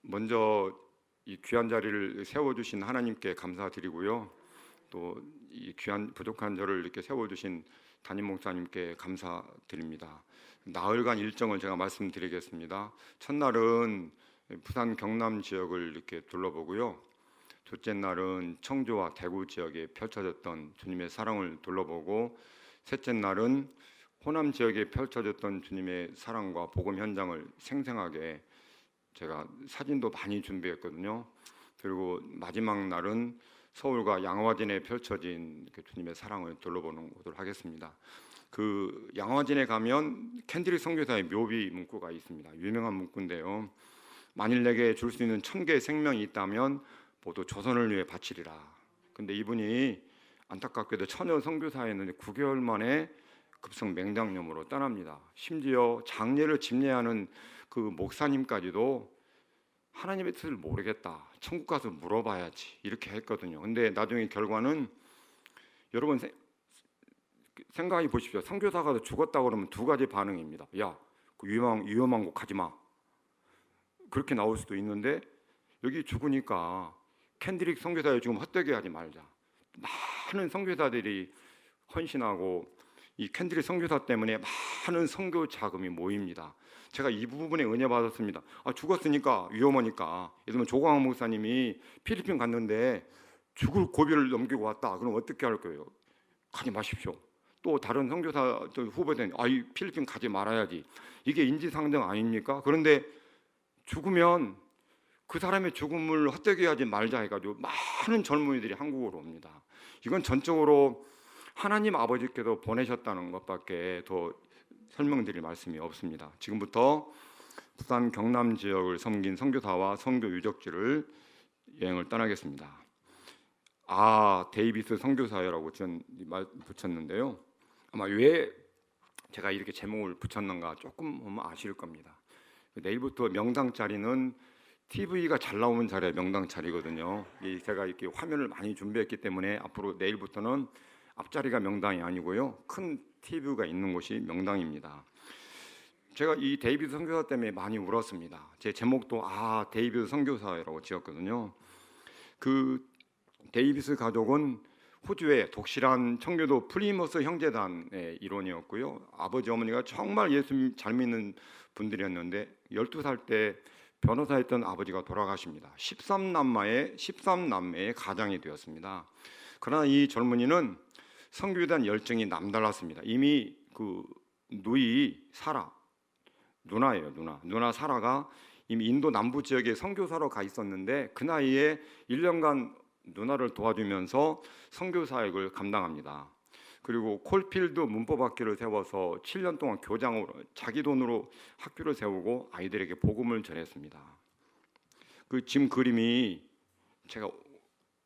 먼저 이 귀한 자리를 세워주신 하나님께 감사드리고요. 또 이 귀한 부족한 저를 이렇게 세워주신 담임 목사님께 감사드립니다. 나흘간 일정을 제가 말씀드리겠습니다. 첫날은 부산 경남 지역을 이렇게 둘러보고요. 둘째 날은 청주와 대구 지역에 펼쳐졌던 주님의 사랑을 둘러보고, 셋째 날은 호남 지역에 펼쳐졌던 주님의 사랑과 복음 현장을 생생하게 제가 사진도 많이 준비했거든요. 그리고 마지막 날은 서울과 양화진에 펼쳐진 주님의 사랑을 둘러보는 것을 하겠습니다. 그 양화진에 가면 캔드릭 선교사의 묘비 문구가 있습니다. 유명한 문구인데요. 만일 내게 줄 수 있는 1000개의 생명이 있다면 모두 조선을 위해 바치리라. 근데 이분이 안타깝게도 처녀 선교사였는데 9개월 만에 급성 맹장염으로 떠납니다. 심지어 장례를 집례하는 그 목사님까지도 하나님의 뜻을 모르겠다, 천국 가서 물어봐야지, 이렇게 했거든요. 근데 나중에 결과는, 여러분 생각해 보십시오. 선교사가 죽었다 그러면 두 가지 반응입니다. 야, 그 위험한 곳 가지 마, 그렇게 나올 수도 있는데, 여기 죽으니까 캔드릭 선교사를 지금 헛되게 하지 말자. 많은 선교사들이 헌신하고 이 캔드릭 선교사 때문에 많은 선교 자금이 모입니다. 제가 이 부분에 은혜 받았습니다. 죽었으니까 위험하니까. 예를 들면 조광호 목사님이 필리핀 갔는데 죽을 고비를 넘기고 왔다. 그럼 어떻게 할 거예요? 가지 마십시오. 또 다른 선교사 후보들은 이 필리핀 가지 말아야지. 이게 인지상정 아닙니까? 그런데 죽으면 그 사람의 죽음을 헛되게 하지 말자 해가지고 많은 젊은이들이 한국으로 옵니다. 이건 전적으로 하나님 아버지께서 보내셨다는 것밖에 더 설명드릴 말씀이 없습니다. 지금부터 부산 경남 지역을 섬긴 선교사와 선교 유적지를 여행을 떠나겠습니다. 데이비스 선교사라고 붙였는데요. 아마 왜 제가 이렇게 제목을 붙였는가 조금 보면 아실 겁니다. 내일부터 명당 자리는 TV가 잘 나오는 자리가 명당 자리거든요. 제가 이렇게 화면을 많이 준비했기 때문에 앞으로 내일부터는 앞자리가 명당이 아니고요, 큰 TV가 있는 곳이 명당입니다. 제가 이 데이비드 선교사 때문에 많이 울었습니다. 제 제목도 데이비드 선교사라고 지었거든요. 그 데이비스 가족은 호주의 독실한 청교도 플리머스 형제단의 일원이었고요. 아버지 어머니가 정말 예수 잘 믿는 분들이었는데 12살 때 변호사였던 아버지가 돌아가십니다. 13남매의 가장이 되었습니다. 그러나 이 젊은이는 선교에 대한 열정이 남달랐습니다. 이미 그 누나 사라가 이미 인도 남부 지역에 선교사로 가 있었는데 그 나이에 1년간 누나를 도와주면서 선교 사역을 감당합니다. 그리고 콜필드 문법학교를 세워서 7년 동안 교장으로 자기 돈으로 학교를 세우고 아이들에게 복음을 전했습니다. 그 지금 그림이 제가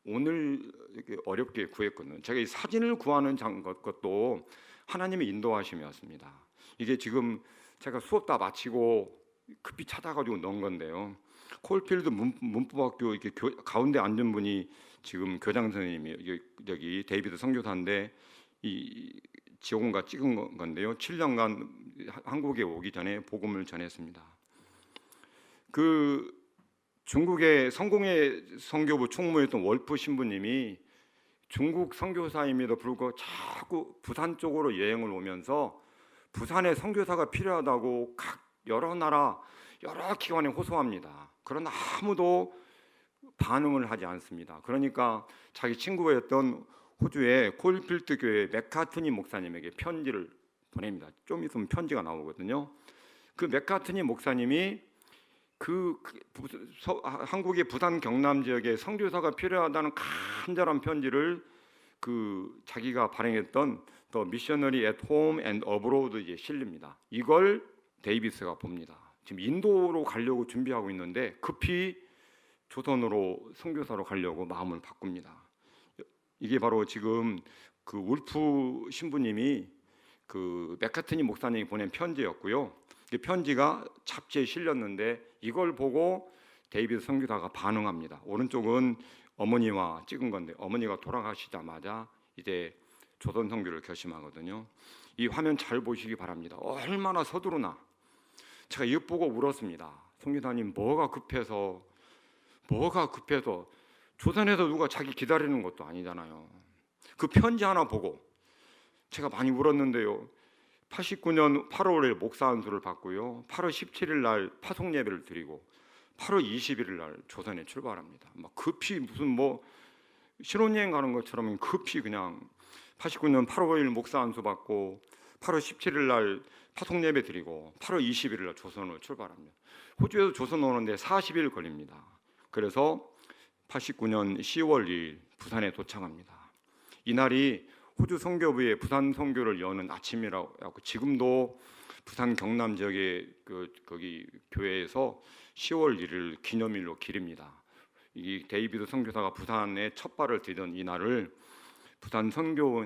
오늘 이렇게 어렵게 구했거든요. 제가 이 사진을 구하는 것도 하나님의 인도하심이었습니다. 이게 지금 제가 수업 다 마치고 급히 찾아가지고 넣은 건데요. 콜필드 문법학교 이렇게 가운데 앉은 분이 지금 교장 선생님이 여기 데이비드 선교사인데 이 지원과 찍은 건데요. 7년간 한국에 오기 전에 복음을 전했습니다. 그 중국의 성공회 선교부 총무였던 월프 신부님이 중국 선교사임에도 불구하고 자꾸 부산 쪽으로 여행을 오면서 부산에 선교사가 필요하다고 각 여러 나라 여러 기관에 호소합니다. 그러나 아무도 반응을 하지 않습니다. 그러니까 자기 친구였던 호주의 콜필드 교회 맥카트니 목사님에게 편지를 보냅니다. 좀 있으면 편지가 나오거든요. 그 맥카트니 목사님이 한국의 부산 경남 지역에 선교사가 필요하다는 간절한 편지를 자기가 발행했던 The Missionary at Home and Abroad에 실립니다. 이걸 데이비스가 봅니다. 지금 인도로 가려고 준비하고 있는데 급히 조선으로 선교사로 가려고 마음을 바꿉니다. 이게 바로 지금 그 울프 신부님이 그 맥카트니 목사님이 보낸 편지였고요. 이 편지가 잡지에 실렸는데 이걸 보고 데이비드 선교사가 반응합니다. 오른쪽은 어머니와 찍은 건데 어머니가 돌아가시자마자 이제 조선 선교를 결심하거든요. 이 화면 잘 보시기 바랍니다. 얼마나 서두르나. 제가 이거 보고 울었습니다. 송교사님 뭐가 급해서 조선에서 누가 자기 기다리는 것도 아니잖아요. 그 편지 하나 보고 제가 많이 울었는데요. 89년 8월에 목사 안수를 받고요. 8월 17일 날 파송 예배를 드리고 8월 21일 날 조선에 출발합니다. 막 급히 무슨 뭐 신혼여행 가는 것처럼 급히 그냥 89년 8월 5일 목사 안수 받고 8월 17일 날 파송 예배 드리고 8월 21일 날 조선으로 출발합니다. 호주에서 조선 오는데 40일 걸립니다. 그래서 89년 10월 2일 부산에 도착합니다. 이날이 호주 선교부의 부산 선교를 여는 아침이라고 하고 지금도 부산 경남 지역의 거기 교회에서 10월 1일 기념일로 기립니다. 이 데이비드 선교사가 부산에 첫 발을 디딘 이 날을 부산 선교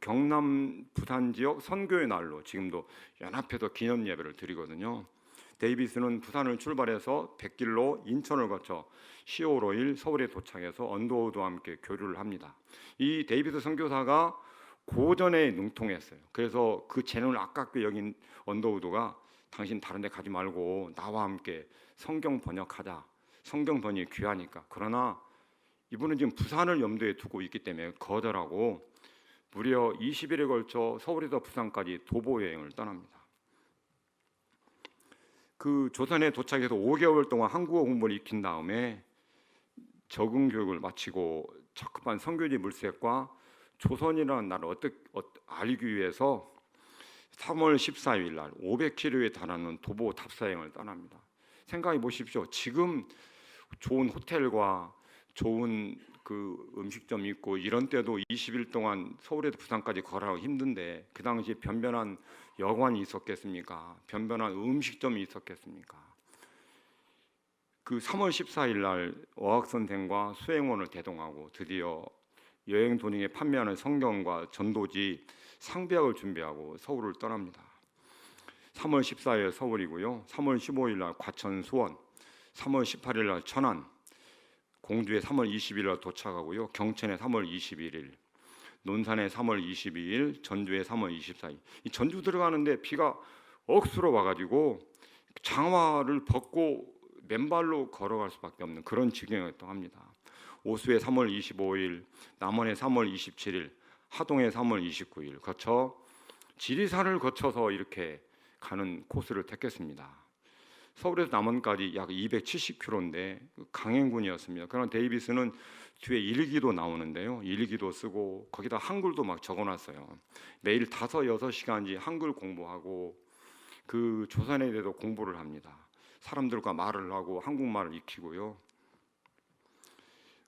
경남 부산 지역 선교의 날로 지금도 연합해서 기념 예배를 드리거든요. 데이비스는 부산을 출발해서 백길로 인천을 거쳐 10월 5일 서울에 도착해서 언더우드와 함께 교류를 합니다. 이 데이비스 선교사가 고전에 능통했어요. 그래서 그 재능을 아깝게 여긴 언더우드가 당신 다른 데 가지 말고 나와 함께 성경 번역하자. 성경 번역이 귀하니까. 그러나 이분은 지금 부산을 염두에 두고 있기 때문에 거절하고 무려 20일에 걸쳐 서울에서 부산까지 도보 여행을 떠납니다. 그 조선에 도착해서 5개월 동안 한국어 공부를 익힌 다음에 적응 교육을 마치고 적급한 선교지 물색과 조선이라는 나라를 알기 위해서 3월 14일 날 500km에 달하는 도보 탑사행을 떠납니다. 생각해 보십시오. 지금 좋은 호텔과 좋은 그 음식점이 있고 이런 때도 20일 동안 서울에서 부산까지 걸어가기 힘든데 그 당시 변변한 여관이 있었겠습니까? 변변한 음식점이 있었겠습니까? 그 3월 14일 날 어학선생과 수행원을 대동하고 드디어 여행 도중에 판매하는 성경과 전도지 상비약을 준비하고 서울을 떠납니다. 3월 14일 서울이고요. 3월 15일 날 과천 수원, 3월 18일 날 천안, 공주에 3월 20일 날 도착하고요. 경천에 3월 21일, 논산에 3월 22일, 전주에 3월 24일. 이 전주 들어가는데 비가 억수로 와가지고 장화를 벗고 맨발로 걸어갈 수밖에 없는 그런 지경이었다고 합니다. 오수에 3월 25일, 남원에 3월 27일, 하동에 3월 29일 거쳐 지리산을 거쳐서 이렇게 가는 코스를 택했습니다. 서울에서 남원까지 약 270km인데 강행군이었습니다. 그러나 데이비스는 뒤에 일기도 나오는데요. 일기도 쓰고 거기다 한글도 막 적어놨어요. 매일 5, 6시간씩 한글 공부하고 그 조선에 대해서 공부를 합니다. 사람들과 말을 하고 한국말을 익히고요.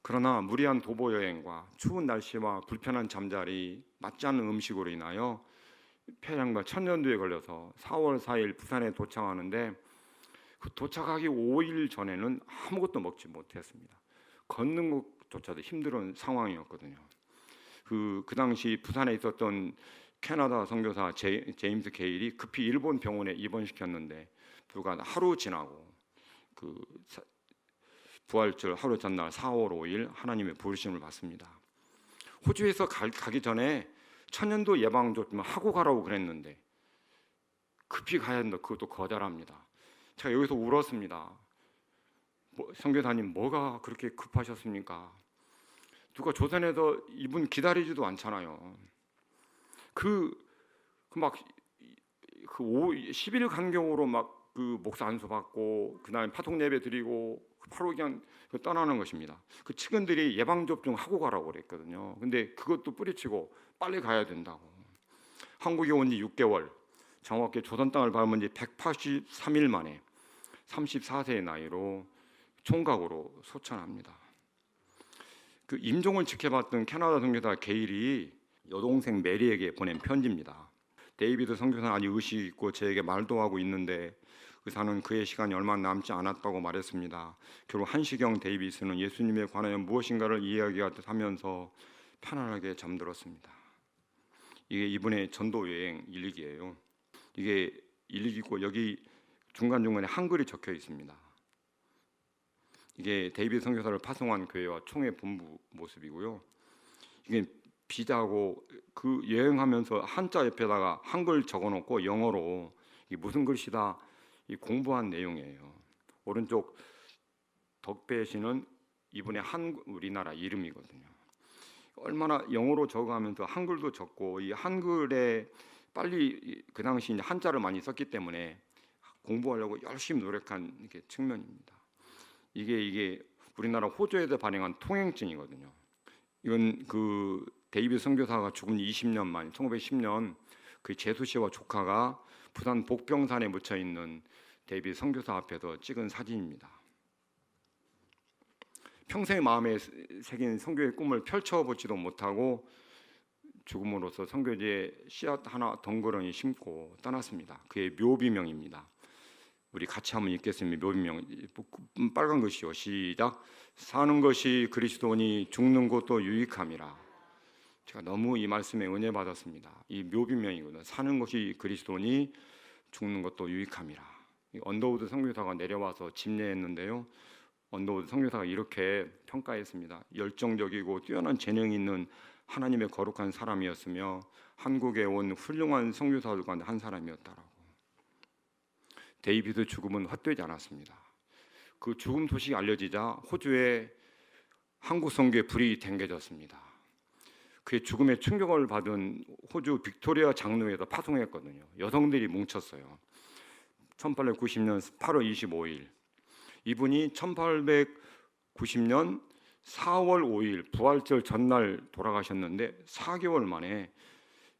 그러나 무리한 도보 여행과 추운 날씨와 불편한 잠자리, 맞지 않는 음식으로 인하여 폐렴과 천년두에 걸려서 4월 4일 부산에 도착하는데 그 도착하기 5일 전에는 아무것도 먹지 못했습니다. 걷는 것조차도 힘든 상황이었거든요. 그 당시 부산에 있었던 캐나다 선교사 제임스 게일이 급히 일본 병원에 입원시켰는데 불과 하루 지나고 그 부활절 하루 전날 4월 5일 하나님의 부르심을 받습니다. 호주에서 가기 전에 천년도 예방접종 하고 가라고 그랬는데 급히 가야 한다. 그것도 거절합니다. 제가 여기서 울었습니다. 선교사님 뭐가 그렇게 급하셨습니까? 누가 조선에서 이분 기다리지도 않잖아요. 그 10일 간격으로 막 그 목사 안수 받고 그다음에 파송 예배 드리고 바로 그냥 떠나는 것입니다. 그 측근들이 예방 접종 하고 가라고 그랬거든요. 근데 그것도 뿌리치고 빨리 가야 된다고. 한국에 온 지 6개월, 정확히 조선 땅을 밟은 지 183일 만에 34세의 나이로 총각으로 소천합니다. 그 임종을 지켜봤던 캐나다 선교사 게일이 여동생 메리에게 보낸 편지입니다. 데이비드 선교사는 아직 의식이 있고 저에게 말도 하고 있는데 의사는 그의 시간이 얼마 남지 않았다고 말했습니다. 결국 한시경 데이비스는 예수님에 관하여 무엇인가를 이야기하면서 편안하게 잠들었습니다. 이게 이분의 전도 여행 일기예요. 이게 일기고 여기 중간중간에 한글이 적혀 있습니다. 이게 데이비드 선교사를 파송한 교회와 총회 본부 모습이고요. 이게 비자고 그 여행하면서 한자 옆에다가 한글 적어놓고 영어로 이게 무슨 글씨다 이 공부한 내용이에요. 오른쪽 덕배 씨는 이분의 우리나라 이름이거든요. 얼마나 영어로 적어가면서 한글도 적고 이 한글에 빨리 그 당시 이제 한자를 많이 썼기 때문에 공부하려고 열심히 노력한 이렇게 측면입니다. 이게 우리나라 호주에서 발행한 통행증이거든요. 이건 그 데이비드 선교사가 죽은 20년 만 1910년 그 제수 씨와 조카가 부산 복병산에 묻혀 있는 데이비드 선교사 앞에서 찍은 사진입니다. 평생 마음에 새긴 선교의 꿈을 펼쳐보지도 못하고 죽음으로써 선교지에 씨앗 하나 덩그러니 심고 떠났습니다. 그의 묘비명입니다. 우리 같이 한번 읽겠습니다. 묘비명 빨간 것이요. 시작. 사는 것이 그리스도니 죽는 것도 유익함이라. 제가 너무 이 말씀에 은혜 받았습니다. 이 묘비명이거든요. 사는 것이 그리스도니 죽는 것도 유익함이라. 언더우드 선교사가 내려와서 집례했는데요. 언더우드 선교사가 이렇게 평가했습니다. 열정적이고 뛰어난 재능이 있는 하나님의 거룩한 사람이었으며 한국에 온 훌륭한 선교사들 가운데 한 사람이었다라고. 데이비드 죽음은 헛되지 않았습니다. 그 죽음 소식이 알려지자 호주에 한국 선교에 불이 댕겨졌습니다. 그의 죽음에 충격을 받은 호주 빅토리아 장로에서 파송했거든요. 여성들이 뭉쳤어요. 1890년 8월 25일 이분이 1890년 4월 5일 부활절 전날 돌아가셨는데 4개월 만에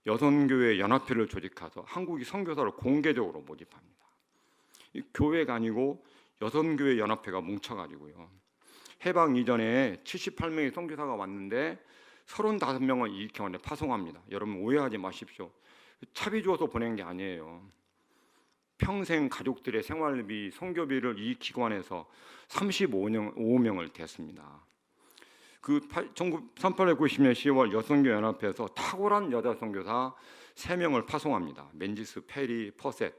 여성교회 연합회를 조직해서 한국이 선교사를 공개적으로 모집합니다. 교회가 아니고 여성교회 연합회가 뭉쳐가지고요. 해방 이전에 78명의 선교사가 왔는데 35명을 이 경원에 파송합니다. 여러분 오해하지 마십시오. 차비 주어서 보낸 게 아니에요. 평생 가족들의 생활비, 선교비를 이 기관에서 35명을 댔습니다. 그 1890년 10월 여성교 연합회에서 탁월한 여자 선교사 3명을 파송합니다. 맨지스, 페리, 퍼셋.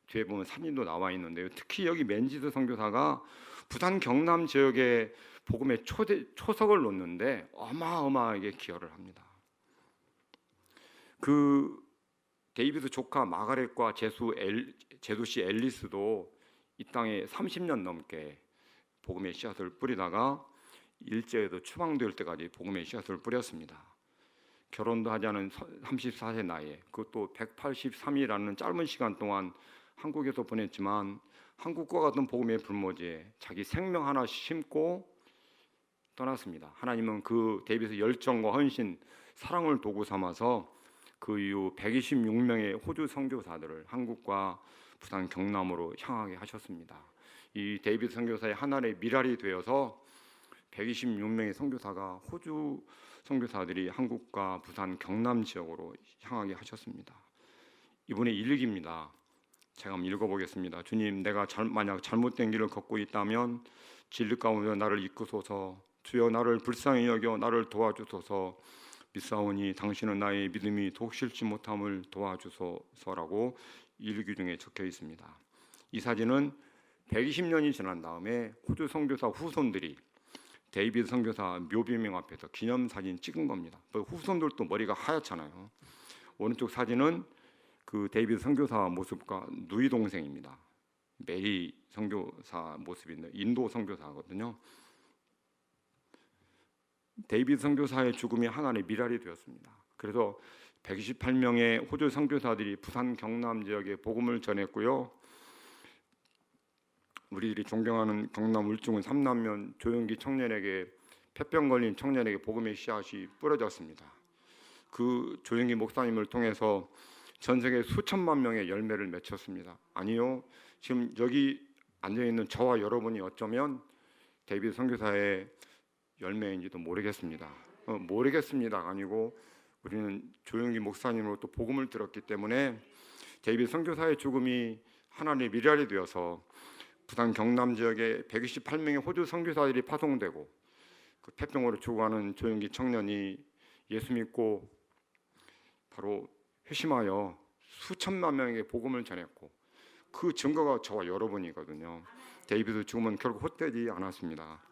뒤에 보면 사진도 나와 있는데요. 특히 여기 맨지스 선교사가 부산 경남 지역에 복음의 초석을 놓는데 어마어마하게 기여를 합니다. 그 데이비드 조카 마가렛과 제수 씨 앨리스도 이 땅에 30년 넘게 복음의 씨앗을 뿌리다가 일제에도 추방될 때까지 복음의 씨앗을 뿌렸습니다. 결혼도 하지 않은 34세 나이에 그것도 183일이라는 짧은 시간 동안 한국에서 보냈지만 한국과 같은 복음의 불모지에 자기 생명 하나 심고 떠났습니다. 하나님은 그 데이비드의 열정과 헌신, 사랑을 도구 삼아서 그 이후 126명의 호주 선교사들을 한국과 부산 경남으로 향하게 하셨습니다. 이 데이비드 선교사의 하나의 미랄이 되어서 126명의 선교사가 호주 선교사들이 한국과 부산 경남 지역으로 향하게 하셨습니다. 이분의 일기입니다. 제가 한번 읽어보겠습니다. 주님, 내가 만약 잘못된 길을 걷고 있다면 진리 가운데 나를 이끄소서. 주여 나를 불쌍히 여겨 나를 도와주소서. 믿사오니 당신은 나의 믿음이 독실치 못함을 도와주소서라고 일기 중에 적혀 있습니다. 이 사진은 120년이 지난 다음에 호주 선교사 후손들이 데이비드 선교사 묘비명 앞에서 기념사진 찍은 겁니다. 후손들도 머리가 하얗잖아요. 오른쪽 사진은 그 데이비드 선교사 모습과 누이 동생입니다. 메리 선교사 모습인데 인도 선교사거든요. 데이비드 선교사의 죽음이 하나의 미랄이 되었습니다. 그래서 128명의 호주 선교사들이 부산 경남 지역에 복음을 전했고요. 우리들이 존경하는 경남 울중은 삼남면 조용기 청년에게 폐병 걸린 청년에게 복음의 씨앗이 뿌려졌습니다. 그 조용기 목사님을 통해서 전 세계 수천만 명의 열매를 맺혔습니다. 아니요, 지금 여기 앉아 있는 저와 여러분이 어쩌면 데이비드 선교사의 열매인지도 모르겠습니다. 모르겠습니다가 아니고 우리는 조용기 목사님으로부터 복음을 들었기 때문에 데이비드 선교사의 죽음이 하나님의 미랄이 되어서 부산 경남 지역에 128명의 호주 선교사들이 파송되고 그 폐병으로 죽어가는 조용기 청년이 예수 믿고 바로 회심하여 수천만 명에게 복음을 전했고 그 증거가 저와 여러분이거든요. 데이비드 죽음은 결국 헛되지 않았습니다.